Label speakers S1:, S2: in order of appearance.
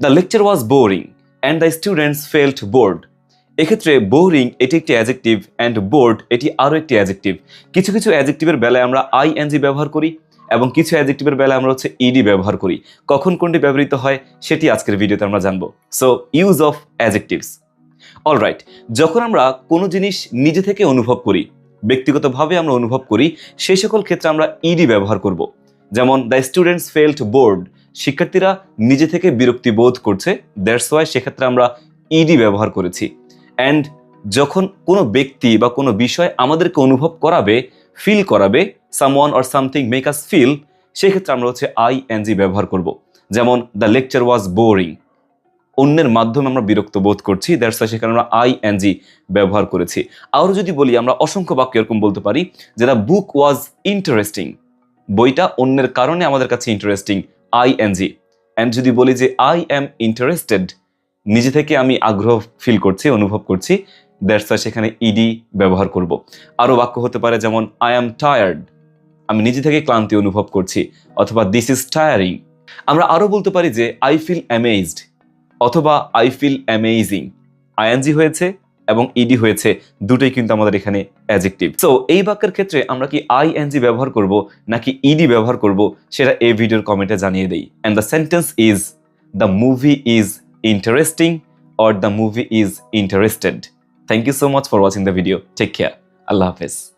S1: The lecture was boring and the students felt board. এক্ষেত্রে boring এটি একটি adjective and board এটি আরও একটি অ্যাডজেক্টিভ। কিছু কিছু অ্যাডজেক্টিভের বেলায় আমরা আইএনজি ব্যবহার করি এবং কিছু অ্যাডজেক্টিভের বেলায় আমরা ইডি ব্যবহার করি। কখন কোনটি ব্যবহৃত হয় সেটি আজকের ভিডিওতে আমরা জানবো। So use of adjectives. Alright, যখন আমরা কোনো জিনিস নিজে থেকে অনুভব করি, ব্যক্তিগতভাবে আমরা অনুভব করি, সেই সকল ক্ষেত্রে আমরা ইডি ব্যবহার করব। যেমন দ্য স্টুডেন্টস ফেল্ট বোর্ড, শিক্ষার্থীরা নিজে থেকে বিরক্তি বোধ করছে, দ্যাটস ওয়াই সেক্ষেত্রে আমরা ইডি ব্যবহার করেছি। অ্যান্ড যখন কোনো ব্যক্তি বা কোনো বিষয় আমাদেরকে অনুভব করাবে, ফিল করাবে, someone or something make us feel, সেক্ষেত্রে আমরা আইএনজি ব্যবহার করব। যেমন দ্য লেকচার ওয়াজ বোরিং, অন্যের মাধ্যমে আমরা বিরক্ত বোধ করছি, দ্যাটস ওয়াই সেখানে আমরা আইএনজি ব্যবহার করেছি। আরও যদি বলি, আমরা অসংখ্য বাক্য এরকম বলতে পারি যে দ্য বুক ওয়াজ ইন্টারেস্টিং, বইটা অন্যের কারণে আমাদের কাছে ইন্টারেস্টিং, আইএনজি। অ্যান্ড যদি বলি যে আই অ্যাম ইন্টারেস্টেড, নিজে থেকে আমি আগ্রহ ফিল করছি, অনুভব করছি, দ্যাটস ওয়াই সেখানে ইডি ব্যবহার করব। আরও বাক্য হতে পারে যেমন আই অ্যাম টায়ার্ড, আমি নিজে থেকে ক্লান্তি অনুভব করছি, অথবা দিস ইজ টায়ারিং। আমরা আরও বলতে পারি যে আই ফিল অ্যামেজড অথবা আই ফিল অ্যামেজিং, আইএনজি হয়েছে এবং ইডি হয়েছে, দুটোই কিন্তু আমাদের এখানে অ্যাডজেক্টিভ। সো এই বাক্যের ক্ষেত্রে আমরা কি আইএনজি ব্যবহার করব নাকি ইডি ব্যবহার করব সেটা এই ভিডিওর কমেন্টে জানিয়ে দেই। And the sentence is the movie is interesting or the movie is interested. Thank you so much for watching the video. Take care. আল্লাহ হাফেজ।